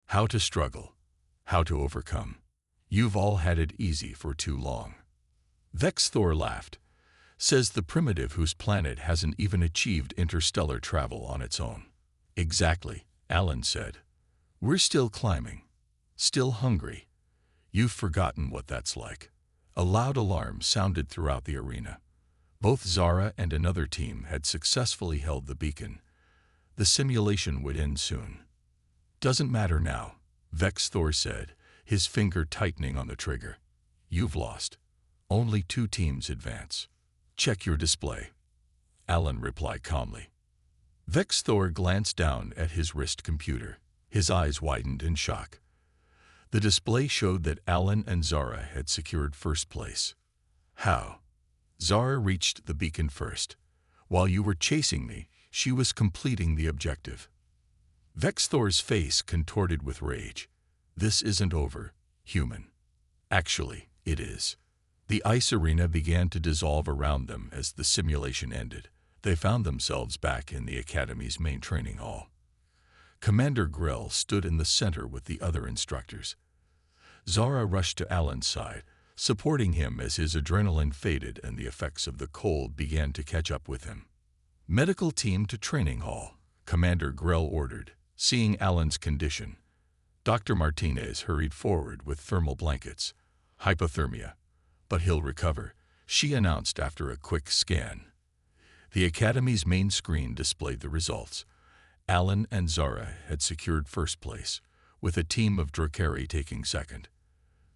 How to struggle. How to overcome. You've all had it easy for too long. Vex Thor laughed. Says the primitive whose planet hasn't even achieved interstellar travel on its own. Exactly, Alan said. We're still climbing. Still hungry. You've forgotten what that's like. A loud alarm sounded throughout the arena. Both Zara and another team had successfully held the beacon. The simulation would end soon. Doesn't matter now, Vex Thor said, his finger tightening on the trigger. You've lost. Only 2 teams advance. Check your display. Alan replied calmly. Vex Thor glanced down at his wrist computer. His eyes widened in shock. The display showed that Alan and Zara had secured first place. How? Zara reached the beacon first. While you were chasing me, she was completing the objective. Vex Thor's face contorted with rage. This isn't over, human. Actually, it is. The ice arena began to dissolve around them as the simulation ended. They found themselves back in the Academy's main training hall. Commander Grell stood in the center with the other instructors. Zara rushed to Alan's side, supporting him as his adrenaline faded and the effects of the cold began to catch up with him. Medical team to training hall, Commander Grell ordered, seeing Alan's condition. Dr. Martinez hurried forward with thermal blankets. Hypothermia. But he'll recover, she announced after a quick scan. The Academy's main screen displayed the results. Alan and Zara had secured first place, with a team of Drakari taking second.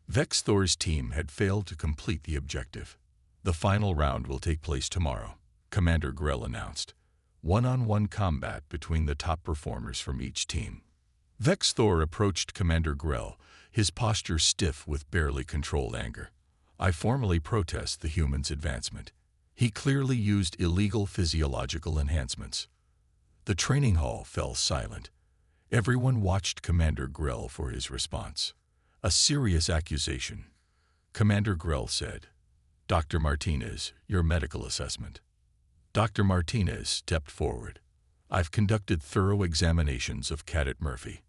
Vex Thor's team had failed to complete the objective. The final round will take place tomorrow, Commander Grell announced. One-on-one combat between the top performers from each team. Vex Thor approached Commander Grell, his posture stiff with barely controlled anger. I formally protest the human's advancement. He clearly used illegal physiological enhancements. The training hall fell silent. Everyone watched Commander Grell for his response. A serious accusation. Commander Grell said, Dr. Martinez, your medical assessment. Dr. Martinez stepped forward. I've conducted thorough examinations of Cadet Murphy.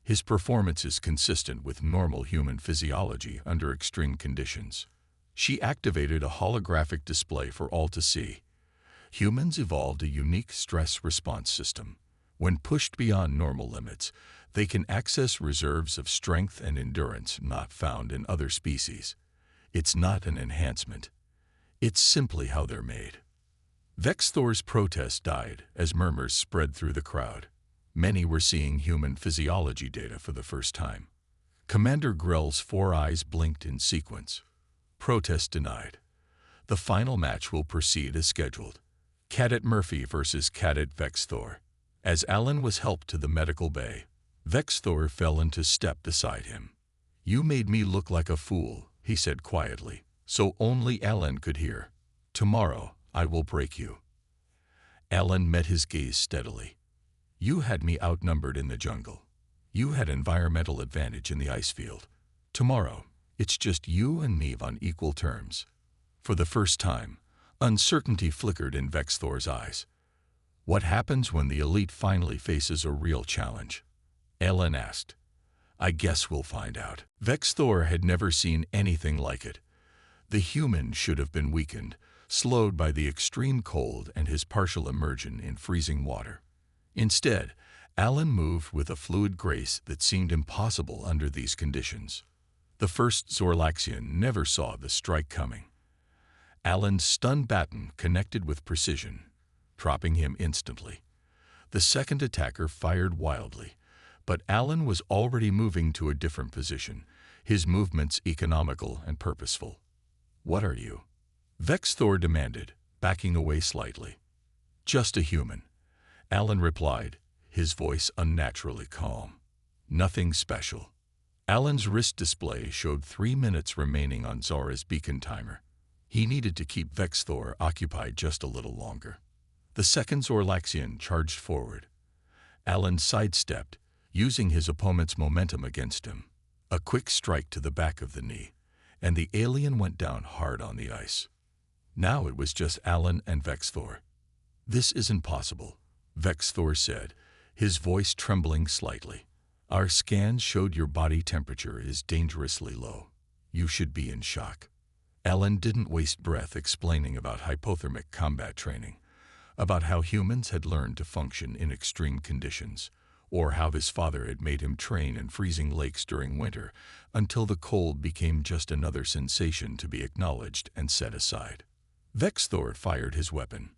His performance is consistent with normal human physiology under extreme conditions. She activated a holographic display for all to see. Humans evolved a unique stress response system. When pushed beyond normal limits, they can access reserves of strength and endurance not found in other species. It's not an enhancement. It's simply how they're made. Vex Thor's protest died as murmurs spread through the crowd. Many were seeing human physiology data for the first time. Commander Grell's 4 eyes blinked in sequence. Protest denied. The final match will proceed as scheduled. Cadet Murphy versus Cadet Vex Thor. As Alan was helped to the medical bay, Vex Thor fell into step beside him. You made me look like a fool, he said quietly, so only Alan could hear. Tomorrow, I will break you. Alan met his gaze steadily. You had me outnumbered in the jungle. You had environmental advantage in the ice field. Tomorrow, it's just you and me on equal terms. For the first time, uncertainty flickered in Vex Thor's eyes. What happens when the elite finally faces a real challenge? Alan asked. I guess we'll find out. Vex Thor had never seen anything like it. The human should have been weakened, slowed by the extreme cold and his partial immersion in freezing water. Instead, Alan moved with a fluid grace that seemed impossible under these conditions. The first Zorlaxian never saw the strike coming. Alan's stunned baton connected with precision, dropping him instantly. The second attacker fired wildly, but Alan was already moving to a different position, his movements economical and purposeful. What are you? Vex Thor demanded, backing away slightly. Just a human, Alan replied, his voice unnaturally calm. Nothing special. Alan's wrist display showed 3 minutes remaining on Zara's beacon timer. He needed to keep Vex Thor occupied just a little longer. The second Zorlaxian charged forward. Alan sidestepped, using his opponent's momentum against him. A quick strike to the back of the knee, and the alien went down hard on the ice. Now it was just Alan and Vex Thor. This isn't possible, Vex Thor said, his voice trembling slightly. Our scans showed your body temperature is dangerously low. You should be in shock. Alan didn't waste breath explaining about hypothermic combat training, about how humans had learned to function in extreme conditions, or how his father had made him train in freezing lakes during winter until the cold became just another sensation to be acknowledged and set aside. Vexthor fired his weapon.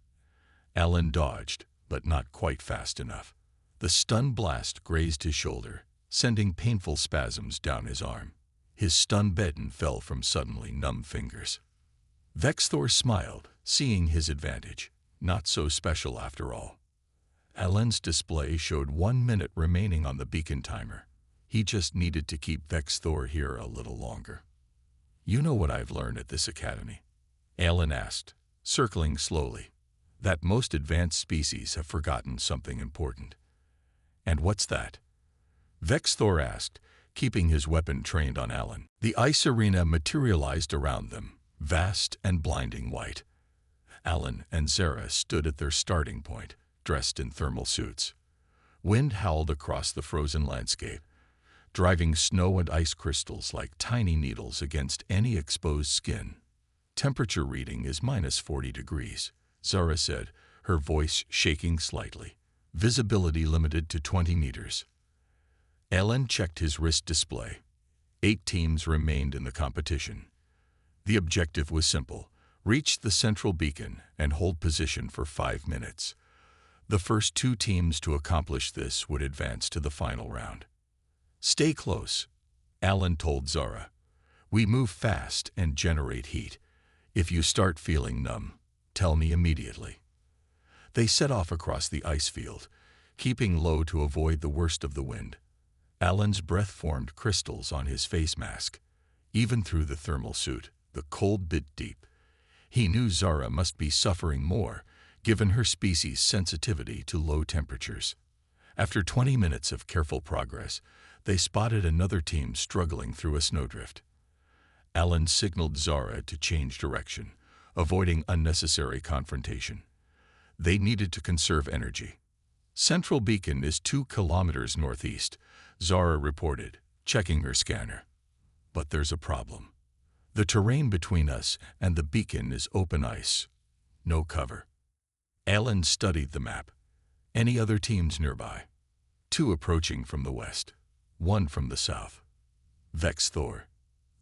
Alan dodged, but not quite fast enough. The stun blast grazed his shoulder, sending painful spasms down his arm. His stun baton fell from suddenly numb fingers. Vexthor smiled, seeing his advantage. Not so special after all. Alan's display showed 1 minute remaining on the beacon timer. He just needed to keep Vexthor here a little longer. You know what I've learned at this academy? Alan asked, circling slowly. That most advanced species have forgotten something important. And what's that? Vexthor asked, keeping his weapon trained on Alan. The ice arena materialized around them, vast and blinding white. Alan and Zara stood at their starting point, dressed in thermal suits. Wind howled across the frozen landscape, driving snow and ice crystals like tiny needles against any exposed skin. Temperature reading is -40 degrees, Zara said, her voice shaking slightly. Visibility limited to 20 meters. Alan checked his wrist display. 8 teams remained in the competition. The objective was simple: reach the central beacon and hold position for 5 minutes. The first 2 teams to accomplish this would advance to the final round. Stay close, Alan told Zara. We move fast and generate heat. If you start feeling numb, tell me immediately. They set off across the ice field, keeping low to avoid the worst of the wind. Alan's breath formed crystals on his face mask. Even through the thermal suit, the cold bit deep. He knew Zara must be suffering more, given her species' sensitivity to low temperatures. After 20 minutes of careful progress, they spotted another team struggling through a snowdrift. Alan signaled Zara to change direction, avoiding unnecessary confrontation. They needed to conserve energy. Central Beacon is 2 kilometers northeast, Zara reported, checking her scanner. But there's a problem. The terrain between us and the beacon is open ice. No cover. Alan studied the map. Any other teams nearby? 2 approaching from the west, 1 from the south. Vexthor.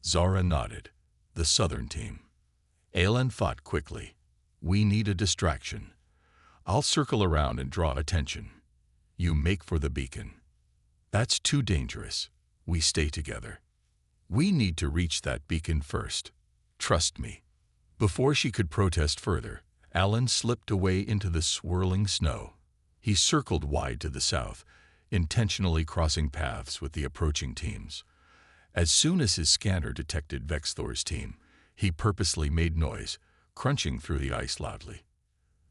Zara nodded. The southern team. Alan thought quickly. We need a distraction. I'll circle around and draw attention. You make for the beacon. That's too dangerous. We stay together. We need to reach that beacon first. Trust me. Before she could protest further, Alan slipped away into the swirling snow. He circled wide to the south, intentionally crossing paths with the approaching teams. As soon as his scanner detected Vexthor's team, he purposely made noise, crunching through the ice loudly.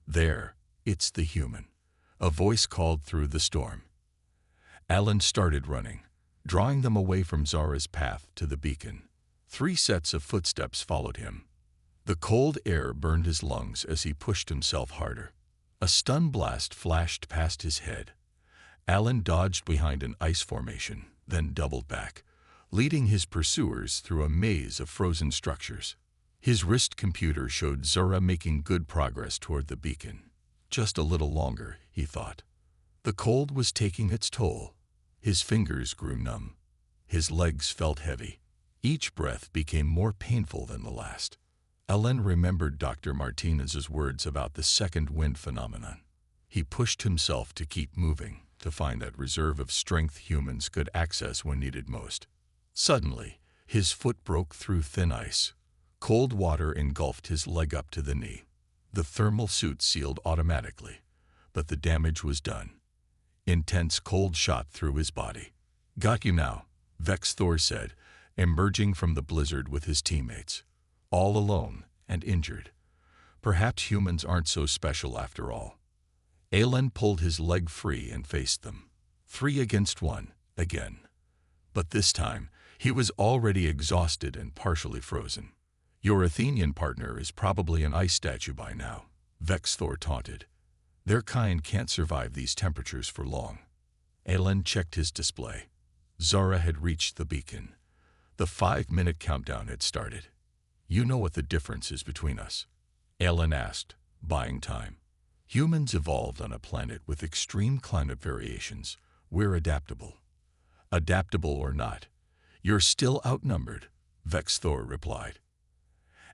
There, it's the human. A voice called through the storm. Alan started running, drawing them away from Zara's path to the beacon. 3 sets of footsteps followed him. The cold air burned his lungs as he pushed himself harder. A stun blast flashed past his head. Alan dodged behind an ice formation, then doubled back, leading his pursuers through a maze of frozen structures. His wrist computer showed Zara making good progress toward the beacon. Just a little longer, he thought. The cold was taking its toll. His fingers grew numb. His legs felt heavy. Each breath became more painful than the last. Alan remembered Dr. Martinez's words about the second wind phenomenon. He pushed himself to keep moving, to find that reserve of strength humans could access when needed most. Suddenly, his foot broke through thin ice. Cold water engulfed his leg up to the knee. The thermal suit sealed automatically, but the damage was done. Intense cold shot through his body. Got you now, Vexthor said, emerging from the blizzard with his teammates. All alone and injured. Perhaps humans aren't so special after all. Alan pulled his leg free and faced them. 3 against 1, again. But this time, he was already exhausted and partially frozen. Your Athenian partner is probably an ice statue by now, Vexthor taunted. Their kind can't survive these temperatures for long. Alan checked his display. Zara had reached the beacon. The 5-minute countdown had started. "You know what the difference is between us?" Alan asked, buying time. "Humans evolved on a planet with extreme climate variations. We're adaptable." "Adaptable or not, you're still outnumbered," Vex Thor replied.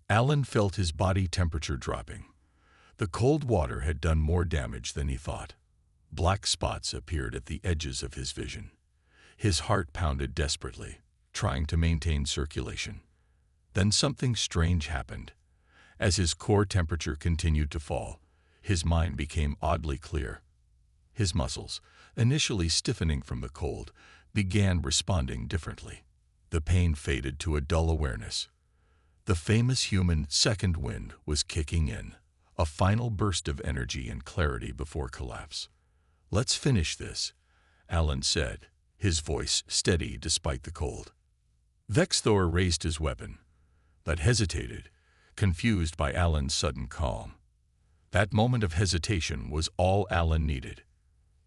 Alan felt his body temperature dropping. The cold water had done more damage than he thought. Black spots appeared at the edges of his vision. His heart pounded desperately, trying to maintain circulation. Then something strange happened. As his core temperature continued to fall, his mind became oddly clear. His muscles, initially stiffening from the cold, began responding differently. The pain faded to a dull awareness. The famous human second wind was kicking in, a final burst of energy and clarity before collapse. "Let's finish this," Alan said, his voice steady despite the cold. Vex Thor raised his weapon, but hesitated, confused by Alan's sudden calm. That moment of hesitation was all Alan needed.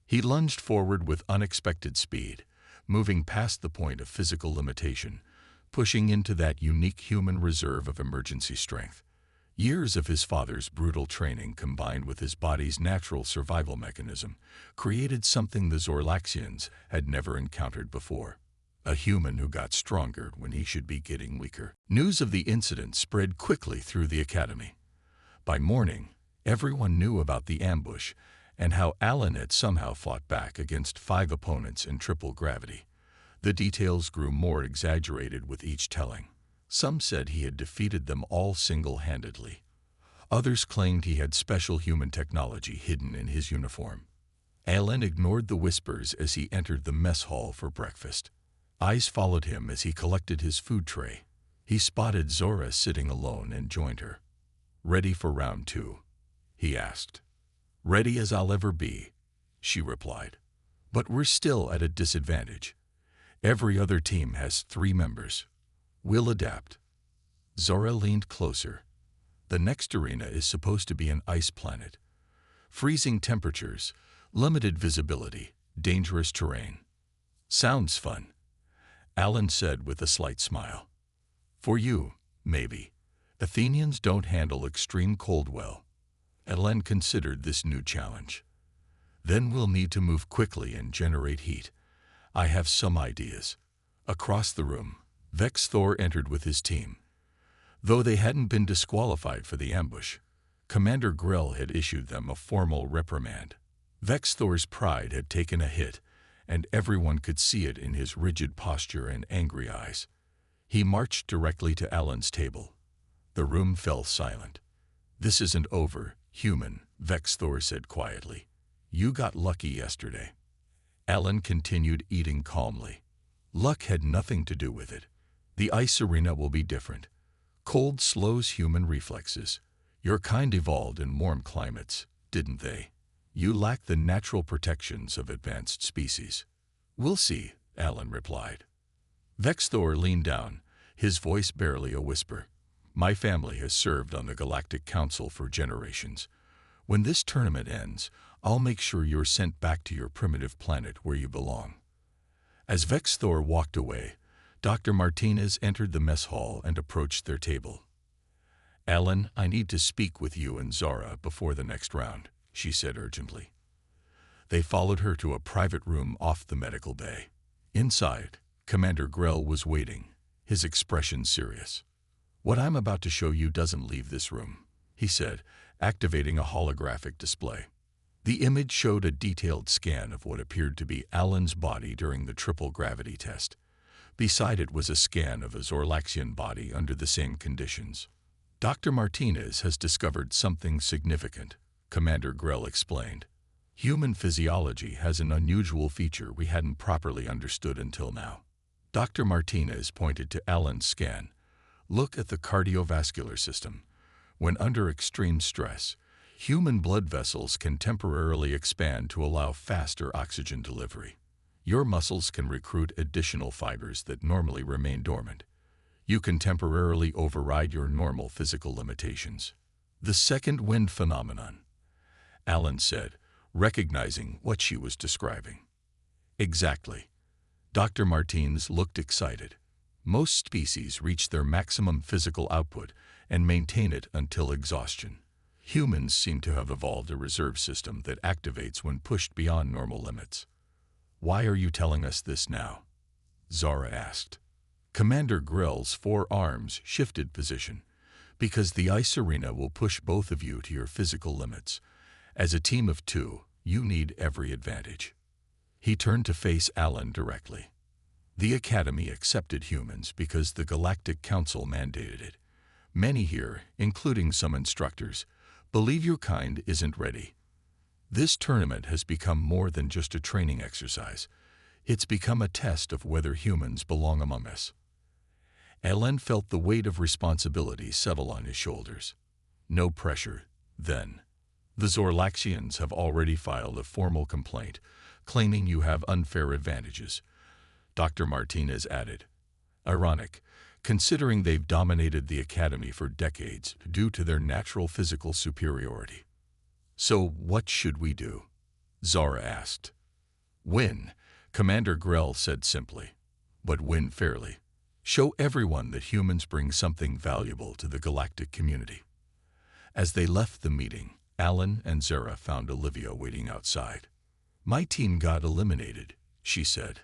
He lunged forward with unexpected speed, moving past the point of physical limitation, pushing into that unique human reserve of emergency strength. Years of his father's brutal training combined with his body's natural survival mechanism created something the Zorlaxians had never encountered before. A human who got stronger when he should be getting weaker. News of the incident spread quickly through the academy. By morning, everyone knew about the ambush and how Alan had somehow fought back against 5 opponents in triple gravity. The details grew more exaggerated with each telling. Some said he had defeated them all single-handedly. Others claimed he had special human technology hidden in his uniform. Alan ignored the whispers as he entered the mess hall for breakfast. Eyes followed him as he collected his food tray. He spotted Zora sitting alone and joined her. "Ready for round 2?" he asked. "Ready as I'll ever be," she replied. "But we're still at a disadvantage. Every other team has 3 members. We'll adapt." Zora leaned closer. "The next arena is supposed to be an ice planet. Freezing temperatures, limited visibility, dangerous terrain." "Sounds fun," Alan said with a slight smile. "For you, maybe. Athenians don't handle extreme cold well." Alan considered this new challenge. "Then we'll need to move quickly and generate heat. I have some ideas." Across the room, Vex Thor entered with his team. Though they hadn't been disqualified for the ambush, Commander Grell had issued them a formal reprimand. Vex Thor's pride had taken a hit, and everyone could see it in his rigid posture and angry eyes. He marched directly to Alan's table. The room fell silent. "This isn't over, human," Vex Thor said quietly. "You got lucky yesterday." Alan continued eating calmly. "Luck had nothing to do with it. The ice arena will be different. Cold slows human reflexes. Your kind evolved in warm climates, didn't they? You lack the natural protections of advanced species." "We'll see," Alan replied. Vex Thor leaned down, his voice barely a whisper. "My family has served on the Galactic Council for generations. When this tournament ends, I'll make sure you're sent back to your primitive planet where you belong." As Vex Thor walked away, Dr. Martinez entered the mess hall and approached their table. "Alan, I need to speak with you and Zara before the next round," she said urgently. They followed her to a private room off the medical bay. Inside, Commander Grell was waiting, his expression serious. "What I'm about to show you doesn't leave this room," he said, activating a holographic display. The image showed a detailed scan of what appeared to be Alan's body during the triple gravity test. Beside it was a scan of a Zorlaxian body under the same conditions. "Dr. Martinez has discovered something significant," Commander Grell explained. "Human physiology has an unusual feature we hadn't properly understood until now." Dr. Martinez pointed to Alan's scan. "Look at the cardiovascular system. When under extreme stress, human blood vessels can temporarily expand to allow faster oxygen delivery. Your muscles can recruit additional fibers that normally remain dormant. You can temporarily override your normal physical limitations." "The second wind phenomenon," Alan said, recognizing what she was describing. "Exactly. Dr. Martins looked excited. Most species reach their maximum physical output and maintain it until exhaustion. Humans seem to have evolved a reserve system that activates when pushed beyond normal limits. Why are you telling us this now? Zara asked. Commander Grell's forearms shifted position. Because the ice arena will push both of you to your physical limits. As a team of two, you need every advantage. He turned to face Alan directly. The Academy accepted humans because the Galactic Council mandated it. Many here, including some instructors, believe your kind isn't ready. This tournament has become more than just a training exercise. It's become a test of whether humans belong among us. Alan felt the weight of responsibility settle on his shoulders. No pressure, then. The Zorlaxians have already filed a formal complaint, claiming you have unfair advantages. Dr. Martinez added. Ironic, considering they've dominated the Academy for decades due to their natural physical superiority. So what should we do? Zara asked. Win, Commander Grell said simply. But win fairly. Show everyone that humans bring something valuable to the galactic community. As they left the meeting, Alan and Zara found Olivia waiting outside. My team got eliminated, she said.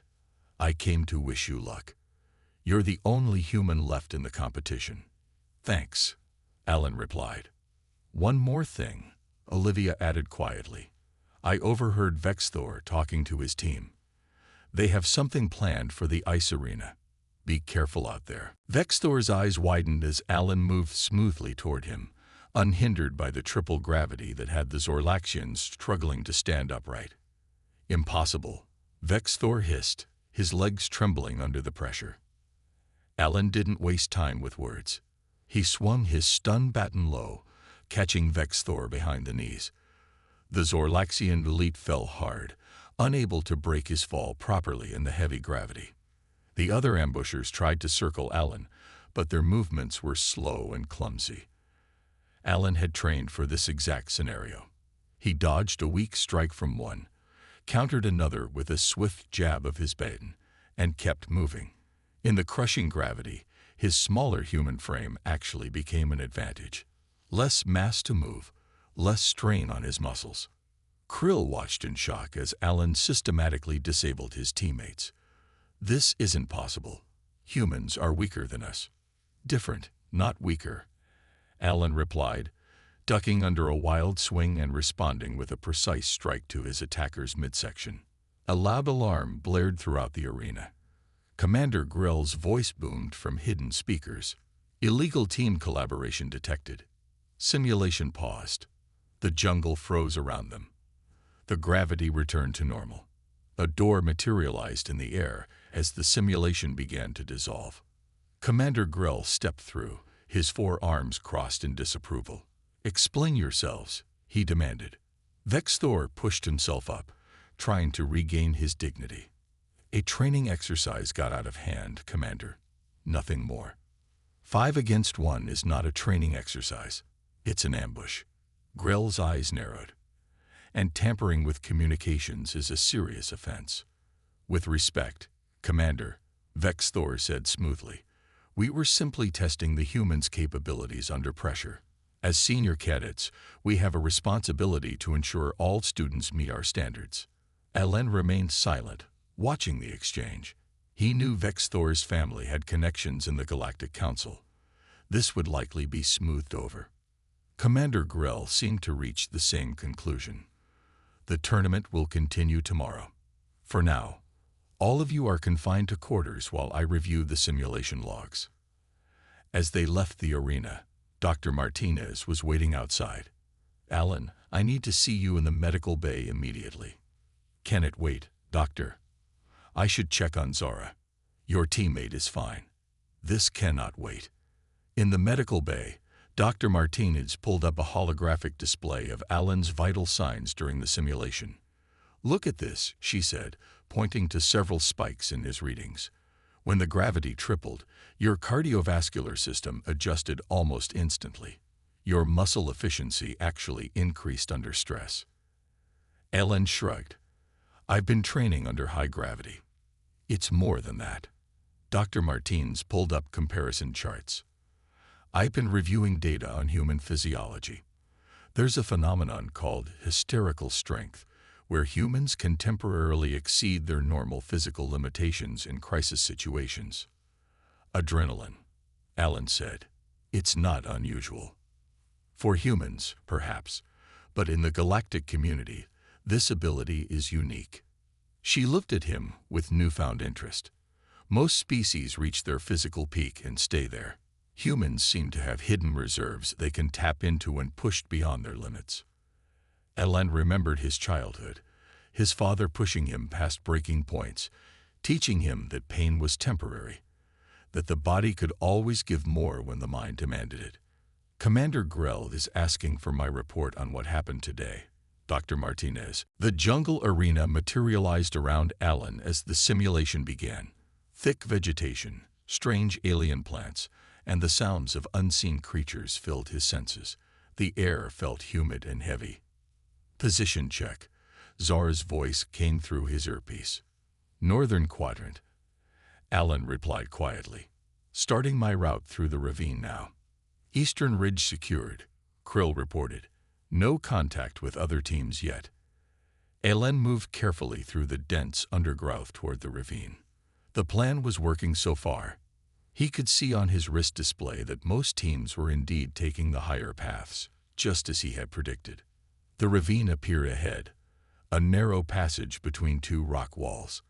I came to wish you luck. You're the only human left in the competition. Thanks, Alan replied. One more thing, Olivia added quietly. I overheard Vexthor talking to his team. They have something planned for the ice arena. Be careful out there. Vexthor's eyes widened as Alan moved smoothly toward him, unhindered by the triple gravity that had the Zorlaxians struggling to stand upright. Impossible, Vexthor hissed, his legs trembling under the pressure. Alan didn't waste time with words. He swung his stun baton low, catching Vexthor behind the knees. The Zorlaxian elite fell hard, unable to break his fall properly in the heavy gravity. The other ambushers tried to circle Alan, but their movements were slow and clumsy. Alan had trained for this exact scenario. He dodged a weak strike from one, countered another with a swift jab of his baton, and kept moving. In the crushing gravity, his smaller human frame actually became an advantage. Less mass to move, less strain on his muscles. Krill watched in shock as Alan systematically disabled his teammates. This isn't possible. Humans are weaker than us. Different, not weaker, Alan replied, ducking under a wild swing and responding with a precise strike to his attacker's midsection. A loud alarm blared throughout the arena. Commander Grell's voice boomed from hidden speakers. Illegal team collaboration detected. Simulation paused. The jungle froze around them. The gravity returned to normal. A door materialized in the air as the simulation began to dissolve. Commander Grell stepped through, his forearms crossed in disapproval. Explain yourselves, he demanded. Vexthor pushed himself up, trying to regain his dignity. A training exercise got out of hand, Commander. Nothing more. 5 against 1 is not a training exercise. It's an ambush. Grell's eyes narrowed. And tampering with communications is a serious offense. With respect, Commander, Vexthor said smoothly. We were simply testing the humans' capabilities under pressure. As senior cadets, we have a responsibility to ensure all students meet our standards. Alan remained silent, watching the exchange. He knew Vexthor's family had connections in the Galactic Council. This would likely be smoothed over. Commander Grell seemed to reach the same conclusion. The tournament will continue tomorrow. For now, all of you are confined to quarters while I review the simulation logs. As they left the arena, Dr. Martinez was waiting outside. Alan, I need to see you in the medical bay immediately. Can it wait, Doctor? I should check on Zara. Your teammate is fine. This cannot wait. In the medical bay, Dr. Martinez pulled up a holographic display of Alan's vital signs during the simulation. Look at this, she said, pointing to several spikes in his readings. When the gravity tripled, your cardiovascular system adjusted almost instantly. Your muscle efficiency actually increased under stress. Alan shrugged. I've been training under high gravity. It's more than that. Dr. Martins pulled up comparison charts. I've been reviewing data on human physiology. There's a phenomenon called hysterical strength, where humans can temporarily exceed their normal physical limitations in crisis situations. Adrenaline, Alan said. It's not unusual. For humans, perhaps, but in the galactic community, this ability is unique. She looked at him with newfound interest. Most species reach their physical peak and stay there. Humans seem to have hidden reserves they can tap into when pushed beyond their limits. Alan remembered his childhood, his father pushing him past breaking points, teaching him that pain was temporary, that the body could always give more when the mind demanded it. Commander Grell is asking for my report on what happened today, Dr. Martinez. The jungle arena materialized around Alan as the simulation began. Thick vegetation, strange alien plants, and the sounds of unseen creatures filled his senses. The air felt humid and heavy. Position check. Zara's voice came through his earpiece. Northern quadrant. Alan replied quietly. Starting my route through the ravine now. Eastern ridge secured, Krill reported. No contact with other teams yet. Alan moved carefully through the dense undergrowth toward the ravine. The plan was working so far. He could see on his wrist display that most teams were indeed taking the higher paths, just as he had predicted. The ravine appeared ahead, a narrow passage between two rock walls.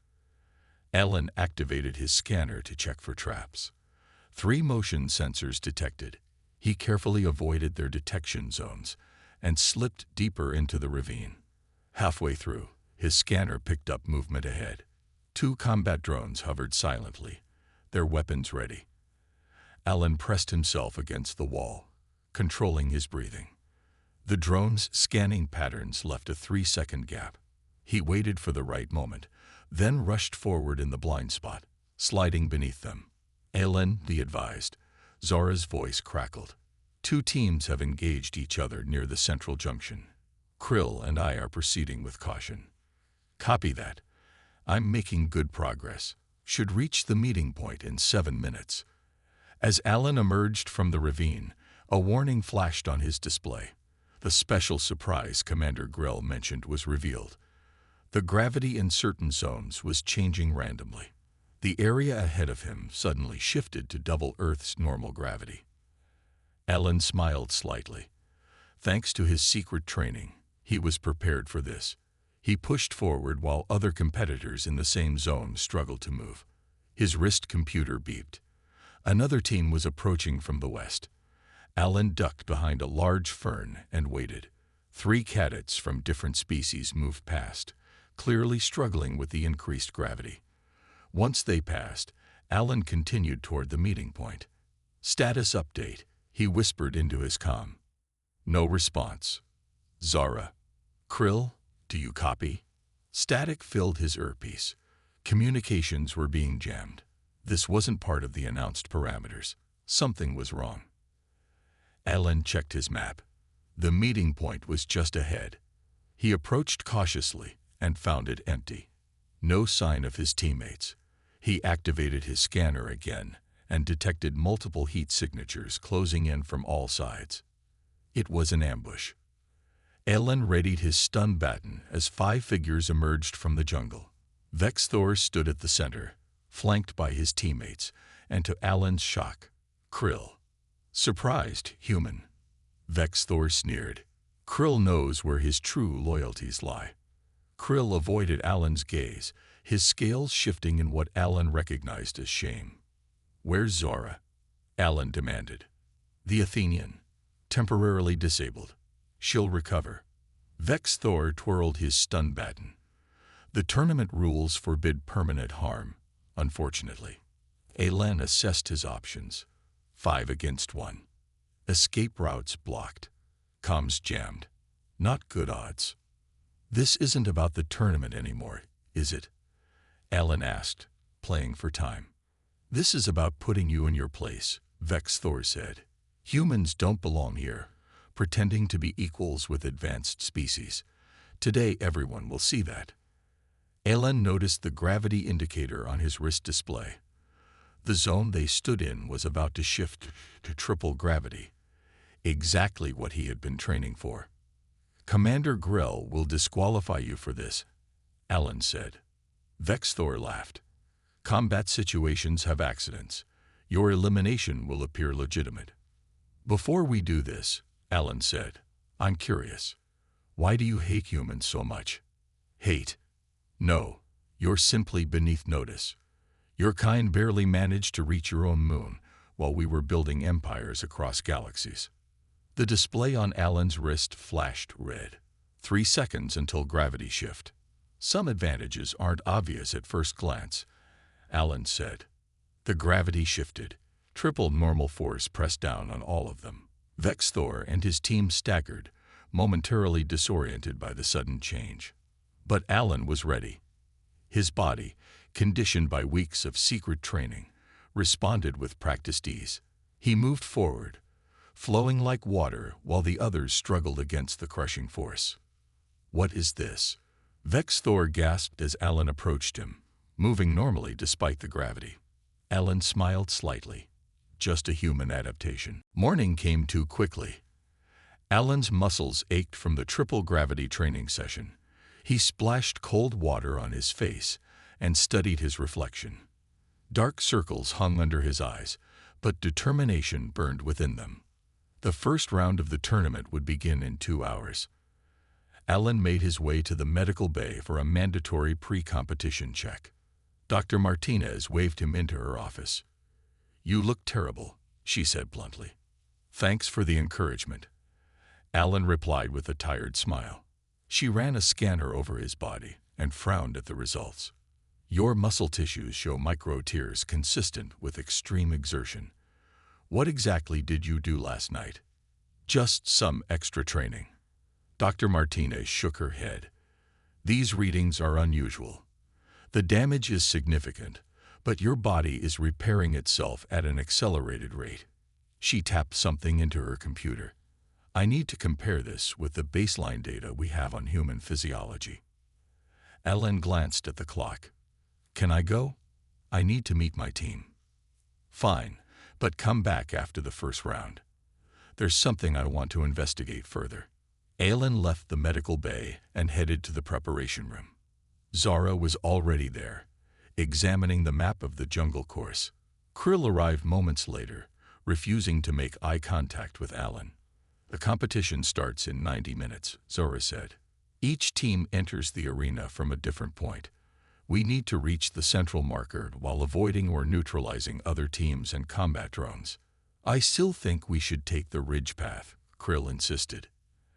Alan activated his scanner to check for traps. 3 motion sensors detected. He carefully avoided their detection zones and slipped deeper into the ravine. Halfway through, his scanner picked up movement ahead. 2 combat drones hovered silently, their weapons ready. Alan pressed himself against the wall, controlling his breathing. The drone's scanning patterns left a 3-second gap. He waited for the right moment, then rushed forward in the blind spot, sliding beneath them. Alan, the advised. Zara's voice crackled. 2 teams have engaged each other near the central junction. Krill and I are proceeding with caution. Copy that. I'm making good progress. Should reach the meeting point in 7 minutes. As Alan emerged from the ravine, a warning flashed on his display. The special surprise Commander Grell mentioned was revealed. The gravity in certain zones was changing randomly. The area ahead of him suddenly shifted to double Earth's normal gravity. Alan smiled slightly. Thanks to his secret training, he was prepared for this. He pushed forward while other competitors in the same zone struggled to move. His wrist computer beeped. Another team was approaching from the west. Alan ducked behind a large fern and waited. 3 cadets from different species moved past, clearly struggling with the increased gravity. Once they passed, Alan continued toward the meeting point. Status update, he whispered into his comm. No response. Zara. Krill, do you copy? Static filled his earpiece. Communications were being jammed. This wasn't part of the announced parameters. Something was wrong. Alan checked his map. The meeting point was just ahead. He approached cautiously and found it empty. No sign of his teammates. He activated his scanner again and detected multiple heat signatures closing in from all sides. It was an ambush. Alan readied his stun baton as 5 figures emerged from the jungle. Vexthor stood at the center, flanked by his teammates, and to Alan's shock, Krill. Surprised, human. Vexthor sneered. Krill knows where his true loyalties lie. Krill avoided Alan's gaze, his scales shifting in what Alan recognized as shame. Where's Zara? Alan demanded. The Athenian. Temporarily disabled. She'll recover. Vexthor twirled his stun baton. The tournament rules forbid permanent harm, unfortunately. Alan assessed his options. 5 against 1. Escape routes blocked. Comms jammed. Not good odds. This isn't about the tournament anymore, is it? Alan asked, playing for time. This is about putting you in your place, Vexthor said. Humans don't belong here, pretending to be equals with advanced species. Today everyone will see that. Alan noticed the gravity indicator on his wrist display. The zone they stood in was about to shift to triple gravity, exactly what he had been training for. "Commander Grell will disqualify you for this," Alan said. Vexthor laughed. "Combat situations have accidents. Your elimination will appear legitimate." "Before we do this," Alan said, "I'm curious. Why do you hate humans so much?" "Hate? No, you're simply beneath notice. Your kind barely managed to reach your own moon while we were building empires across galaxies." The display on Alan's wrist flashed red. 3 seconds until gravity shift. "Some advantages aren't obvious at first glance," Alan said. The gravity shifted. Triple normal force pressed down on all of them. Vexthor and his team staggered, momentarily disoriented by the sudden change. But Alan was ready. His body, conditioned by weeks of secret training, responded with practiced ease. He moved forward, flowing like water while the others struggled against the crushing force. "What is this?" Vexthor gasped as Alan approached him, moving normally despite the gravity. Alan smiled slightly. "Just a human adaptation." Morning came too quickly. Alan's muscles ached from the triple gravity training session. He splashed cold water on his face and studied his reflection. Dark circles hung under his eyes, but determination burned within them. The first round of the tournament would begin in 2 hours. Alan made his way to the medical bay for a mandatory pre-competition check. Dr. Martinez waved him into her office. "You look terrible," she said bluntly. "Thanks for the encouragement," Alan replied with a tired smile. She ran a scanner over his body and frowned at the results. "Your muscle tissues show micro-tears consistent with extreme exertion. What exactly did you do last night?" "Just some extra training." Dr. Martinez shook her head. "These readings are unusual. The damage is significant, but your body is repairing itself at an accelerated rate." She tapped something into her computer. "I need to compare this with the baseline data we have on human physiology." Alan glanced at the clock. "Can I go? I need to meet my team." "Fine, but come back after the first round. There's something I want to investigate further." Alan left the medical bay and headed to the preparation room. Zara was already there, examining the map of the jungle course. Krill arrived moments later, refusing to make eye contact with Alan. "The competition starts in 90 minutes, Zara said. "Each team enters the arena from a different point. We need to reach the central marker while avoiding or neutralizing other teams and combat drones." "I still think we should take the ridge path," Krill insisted.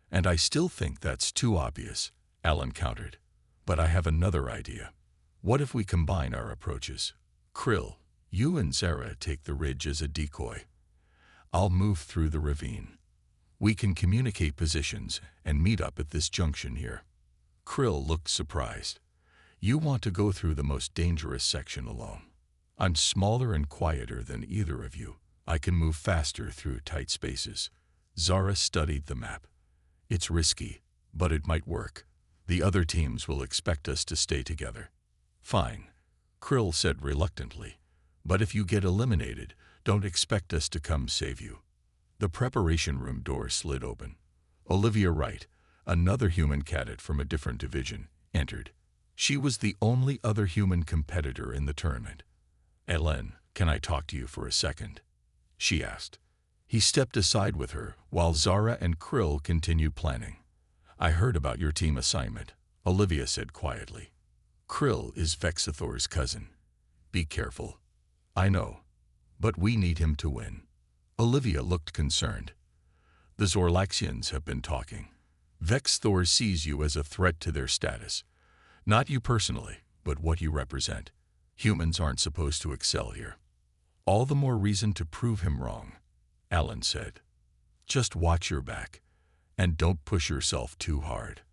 "And I still think that's too obvious," Alan countered. "But I have another idea. What if we combine our approaches? Krill, you and Zara take the ridge as a decoy. I'll move through the ravine. We can communicate positions and meet up at this junction here." Krill looked surprised. "You want to go through the most dangerous section alone? I'm smaller and quieter than either of you. I can move faster through tight spaces." Zara studied the map. "It's risky, but it might work. The other teams will expect us to stay together." "Fine," Krill said reluctantly. "But if you get eliminated, don't expect us to come save you." The preparation room door slid open. Olivia Wright, another human cadet from a different division, entered. She was the only other human competitor in the tournament. "Ellen, can I talk to you for a second?" she asked. He stepped aside with her while Zara and Krill continued planning. "I heard about your team assignment," Olivia said quietly. "Krill is Vexithor's cousin. Be careful." "I know, but we need him to win." Olivia looked concerned. "The Zorlaxians have been talking. Vexthor sees you as a threat to their status. Not you personally, but what you represent. Humans aren't supposed to excel here." "All the more reason to prove him wrong," Alan said. "Just watch your back, and don't push yourself too hard.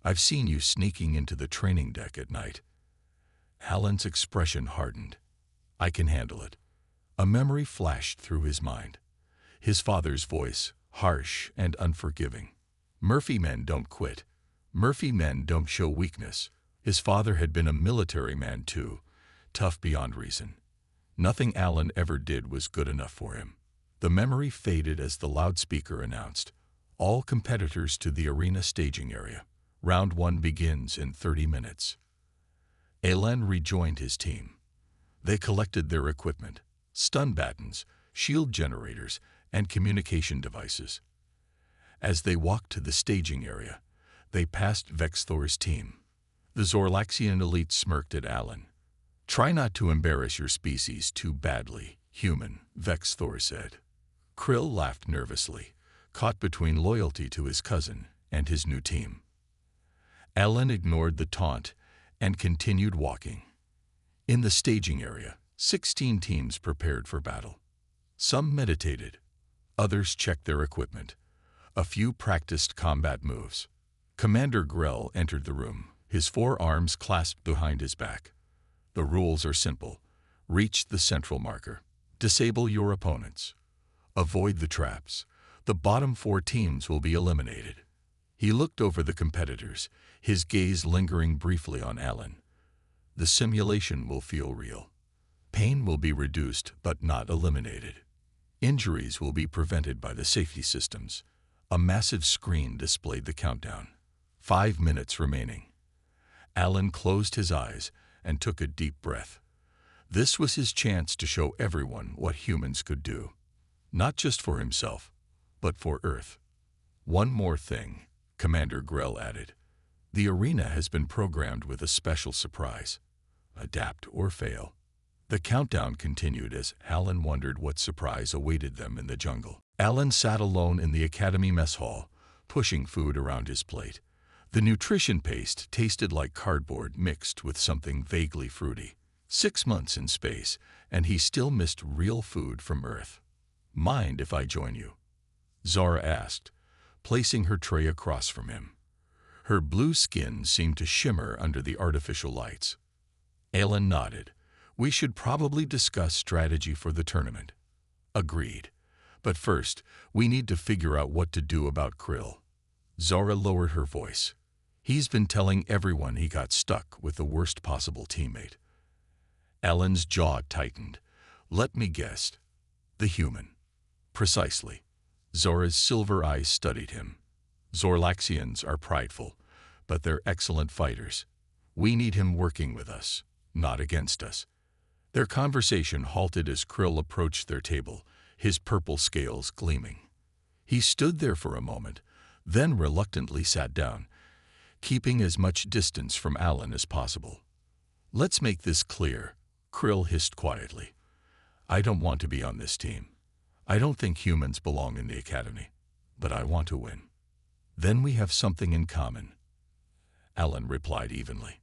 I've seen you sneaking into the training deck at night." Alan's expression hardened. "I can handle it." A memory flashed through his mind. His father's voice, harsh and unforgiving. "Murphy men don't quit. Murphy men don't show weakness. His father had been a military man too, tough beyond reason. Nothing Alan ever did was good enough for him. The memory faded as the loudspeaker announced, "All competitors to the arena staging area. Round 1 begins in 30 minutes." Alan rejoined his team. They collected their equipment, stun battens, shield generators, and communication devices. As they walked to the staging area, they passed Vexthor's team. The Zorlaxian elite smirked at Alan. "Try not to embarrass your species too badly, human," Vexthor said. Krill laughed nervously, caught between loyalty to his cousin and his new team. Alan ignored the taunt and continued walking. In the staging area, 16 teams prepared for battle. Some meditated, others checked their equipment. A few practiced combat moves. Commander Grell entered the room, his 4 arms clasped behind his back. "The rules are simple. Reach the central marker. Disable your opponents. Avoid the traps. The bottom 4 teams will be eliminated." He looked over the competitors, his gaze lingering briefly on Alan. "The simulation will feel real. Pain will be reduced but not eliminated. Injuries will be prevented by the safety systems." A massive screen displayed the countdown. 5 minutes remaining. Alan closed his eyes and took a deep breath. This was his chance to show everyone what humans could do. Not just for himself, but for Earth. "One more thing," Commander Grell added. "The arena has been programmed with a special surprise. Adapt or fail." The countdown continued as Alan wondered what surprise awaited them in the jungle. Alan sat alone in the Academy mess hall, pushing food around his plate. The nutrition paste tasted like cardboard mixed with something vaguely fruity. 6 months in space, and he still missed real food from Earth. "Mind if I join you?" Zara asked, placing her tray across from him. Her blue skin seemed to shimmer under the artificial lights. Alan nodded. "We should probably discuss strategy for the tournament." "Agreed. But first, we need to figure out what to do about Krill." Zara lowered her voice. "He's been telling everyone he got stuck with the worst possible teammate." Alan's jaw tightened. "Let me guess. The human." "Precisely." Zora's silver eyes studied him. "Zorlaxians are prideful, but they're excellent fighters. We need him working with us, not against us." Their conversation halted as Krill approached their table, his purple scales gleaming. He stood there for a moment, then reluctantly sat down, keeping as much distance from Alan as possible. "Let's make this clear," Krill hissed quietly. "I don't want to be on this team. I don't think humans belong in the Academy, but I want to win." "Then we have something in common," Alan replied evenly.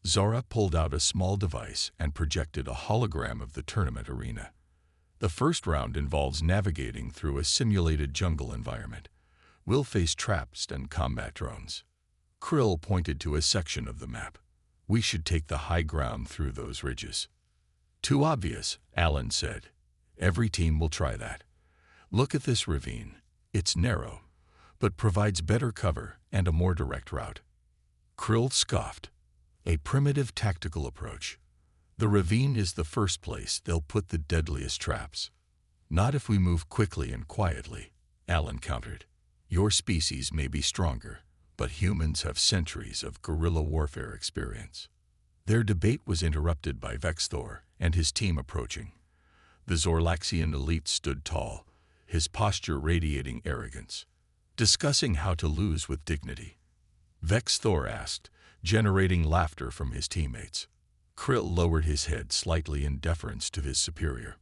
Zara pulled out a small device and projected a hologram of the tournament arena. "The first round involves navigating through a simulated jungle environment. We'll face traps and combat drones." Krill pointed to a section of the map. "We should take the high ground through those ridges." "Too obvious," Alan said. "Every team will try that. Look at this ravine. It's narrow, but provides better cover and a more direct route." Krill scoffed. "A primitive tactical approach. The ravine is the first place they'll put the deadliest traps." "Not if we move quickly and quietly," Alan countered. "Your species may be stronger, but humans have centuries of guerrilla warfare experience." Their debate was interrupted by Vexthor and his team approaching. The Zorlaxian elite stood tall, his posture radiating arrogance, discussing how to lose with dignity. Vexthor asked, generating laughter from his teammates. Krill lowered his head slightly in deference to his superior.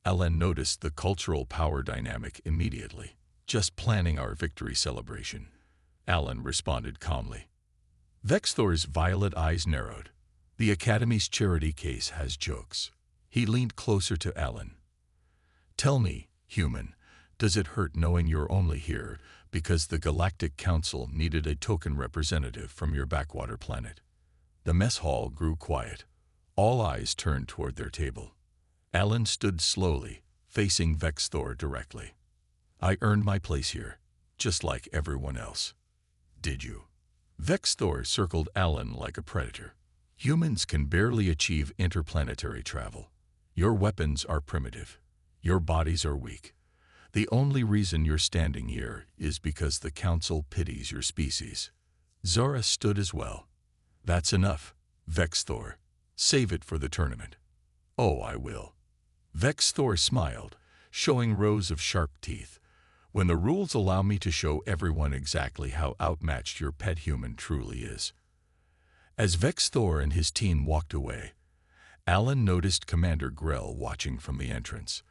Alan noticed the cultural power dynamic immediately. "Just planning our victory celebration," Alan responded calmly. Vexthor's violet eyes narrowed. "The Academy's charity case has jokes." He leaned closer to Alan. "Tell me, human, does it hurt knowing you're only here because the Galactic Council needed a token representative from your backwater planet?" The mess hall grew quiet. All eyes turned toward their table. Alan stood slowly, facing Vexthor directly. "I earned my place here, just like everyone else." "Did you?" Vex Thor circled Alan like a predator. Humans can barely achieve interplanetary travel. Your weapons are primitive. Your bodies are weak. The only reason you're standing here is because the Council pities your species. Zora stood as well. That's enough, Vex Thor. Save it for the tournament. Oh, I will. Vex Thor smiled, showing rows of sharp teeth. When the rules allow me to show everyone exactly how outmatched your pet human truly is. As Vex Thor and his team walked away, Alan noticed Commander Grell watching from the entrance.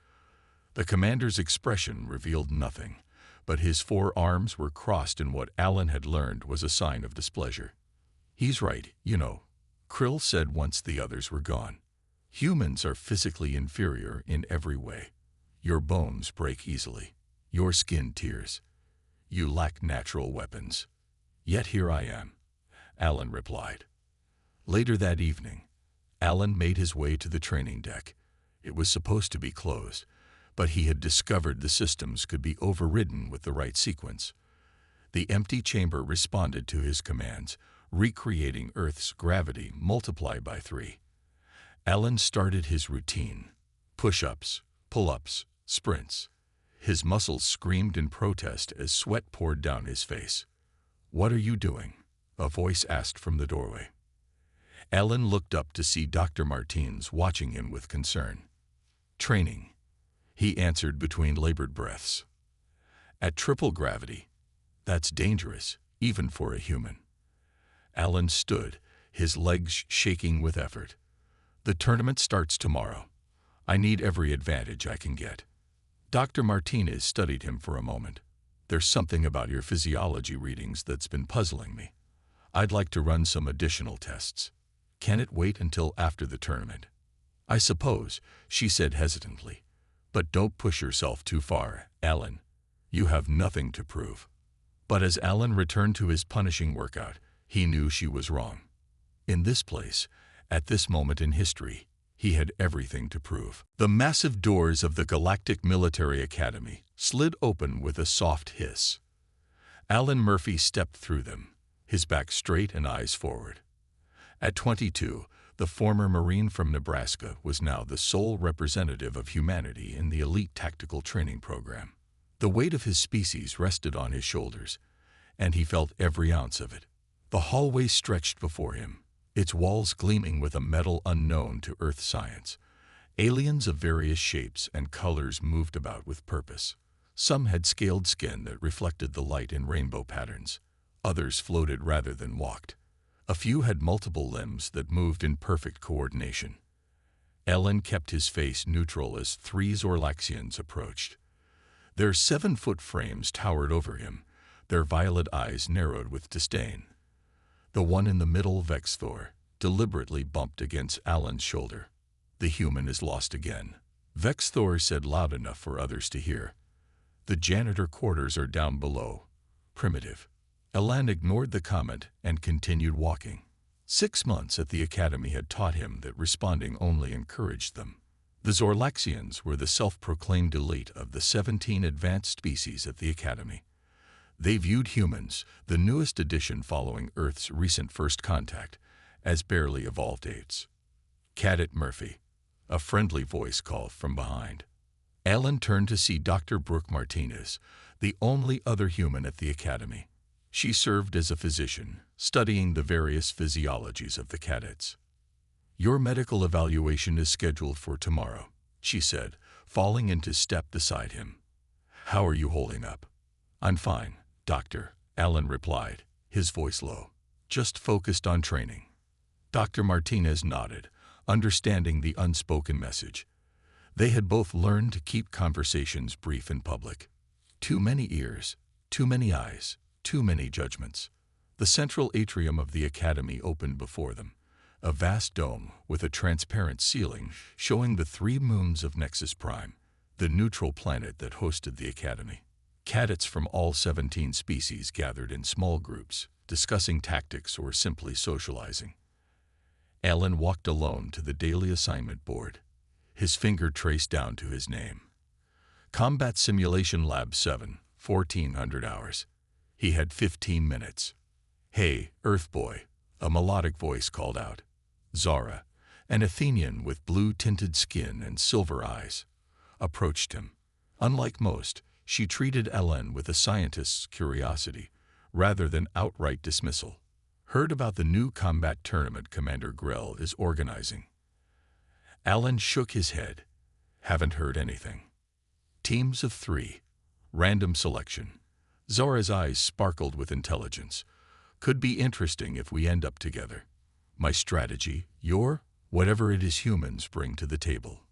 The commander's expression revealed nothing, but his 4 arms were crossed in what Alan had learned was a sign of displeasure. He's right, you know, Krill said once the others were gone. Humans are physically inferior in every way. Your bones break easily. Your skin tears. You lack natural weapons. Yet here I am, Alan replied. Later that evening, Alan made his way to the training deck. It was supposed to be closed, but he had discovered the systems could be overridden with the right sequence. The empty chamber responded to his commands, recreating Earth's gravity multiplied by 3. Alan started his routine. Push-ups, pull-ups, sprints. His muscles screamed in protest as sweat poured down his face. "What are you doing?" a voice asked from the doorway. Alan looked up to see Dr. Martins watching him with concern. "Training," he answered between labored breaths. "At triple gravity, that's dangerous, even for a human." Alan stood, his legs shaking with effort. "The tournament starts tomorrow. I need every advantage I can get." Dr. Martinez studied him for a moment. "There's something about your physiology readings that's been puzzling me. I'd like to run some additional tests. Can it wait until after the tournament?" "I suppose," she said hesitantly. "But don't push yourself too far, Alan. You have nothing to prove." But as Alan returned to his punishing workout, he knew she was wrong. In this place, at this moment in history, he had everything to prove. The massive doors of the Galactic Military Academy slid open with a soft hiss. Alan Murphy stepped through them, his back straight and eyes forward. At 22, the former Marine from Nebraska was now the sole representative of humanity in the elite tactical training program. The weight of his species rested on his shoulders, and he felt every ounce of it. The hallway stretched before him, its walls gleaming with a metal unknown to Earth science. Aliens of various shapes and colors moved about with purpose. Some had scaled skin that reflected the light in rainbow patterns. Others floated rather than walked. A few had multiple limbs that moved in perfect coordination. Alan kept his face neutral as 3 Zorlaxians approached. Their 7-foot frames towered over him, their violet eyes narrowed with disdain. The one in the middle, Vex Thor, deliberately bumped against Alan's shoulder. "The human is lost again," Vex Thor said loud enough for others to hear. "The janitor quarters are down below. Primitive." Alan ignored the comment and continued walking. 6 months at the academy had taught him that responding only encouraged them. The Zorlaxians were the self-proclaimed elite of the 17 advanced species at the academy. They viewed humans, the newest addition following Earth's recent first contact, as barely evolved apes. "Cadet Murphy," a friendly voice called from behind. Alan turned to see Dr. Brooke Martinez, the only other human at the academy. She served as a physician, studying the various physiologies of the cadets. "Your medical evaluation is scheduled for tomorrow," she said, falling into step beside him. "How are you holding up?" "I'm fine, Doctor," Alan replied, his voice low. "Just focused on training." Dr. Martinez nodded, understanding the unspoken message. They had both learned to keep conversations brief in public. Too many ears, too many eyes, too many judgments. The central atrium of the academy opened before them, a vast dome with a transparent ceiling showing the 3 moons of Nexus Prime, the neutral planet that hosted the academy. Cadets from all 17 species gathered in small groups, discussing tactics or simply socializing. Alan walked alone to the daily assignment board. His finger traced down to his name. Combat Simulation Lab 7, 1400 hours. He had 15 minutes. "Hey, Earth boy," a melodic voice called out. Zara, an Athenian with blue-tinted skin and silver eyes, approached him. Unlike most, she treated Ellen with a scientist's curiosity, rather than outright dismissal. "Heard about the new combat tournament Commander Grell is organizing?" Alan shook his head. "Haven't heard anything." "Teams of 3. Random selection." Zara's eyes sparkled with intelligence. "Could be interesting if we end up together. My strategy, your, whatever it is humans bring to the table."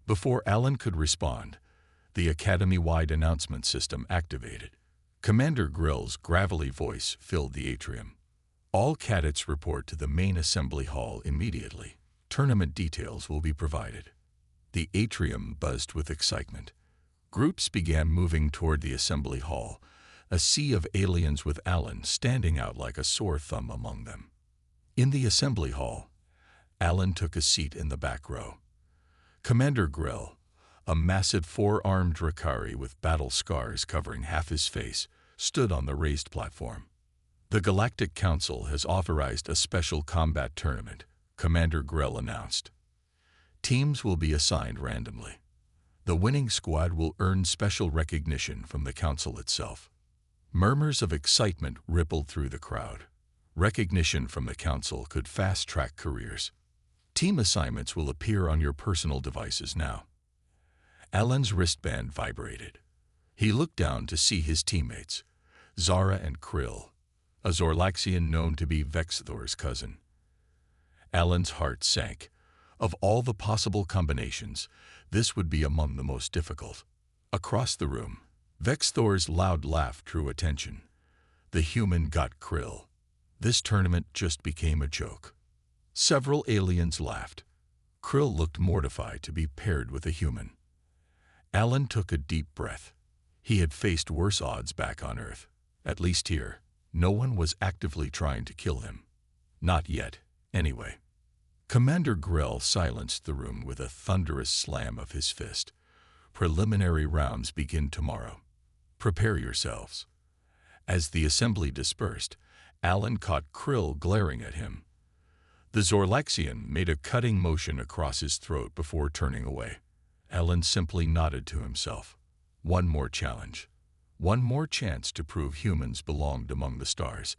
Before Alan could respond, the Academy-wide announcement system activated. Commander Grell's gravelly voice filled the atrium. "All cadets report to the main assembly hall immediately. Tournament details will be provided." The atrium buzzed with excitement. Groups began moving toward the assembly hall, a sea of aliens with Alan standing out like a sore thumb among them. In the assembly hall, Alan took a seat in the back row. Commander Grell, a massive 4-armed Drakari with battle scars covering half his face, stood on the raised platform. "The Galactic Council has authorized a special combat tournament," Commander Grell announced. "Teams will be assigned randomly. The winning squad will earn special recognition from the Council itself." Murmurs of excitement rippled through the crowd. Recognition from the Council could fast-track careers. "Team assignments will appear on your personal devices now." Alan's wristband vibrated. He looked down to see his teammates, Zara and Krill, a Zorlaxian known to be Vexthor's cousin. Alan's heart sank. Of all the possible combinations, this would be among the most difficult. Across the room, Vexthor's loud laugh drew attention. The human got Krill. This tournament just became a joke. Several aliens laughed. Krill looked mortified to be paired with a human. Alan took a deep breath. He had faced worse odds back on Earth. At least here, no one was actively trying to kill him. Not yet, anyway. Commander Grell silenced the room with a thunderous slam of his fist. "Preliminary rounds begin tomorrow. Prepare yourselves." As the assembly dispersed, Alan caught Krill glaring at him. The Zorlaxian made a cutting motion across his throat before turning away. Alan simply nodded to himself. One more challenge. One more chance to prove humans belonged among the stars.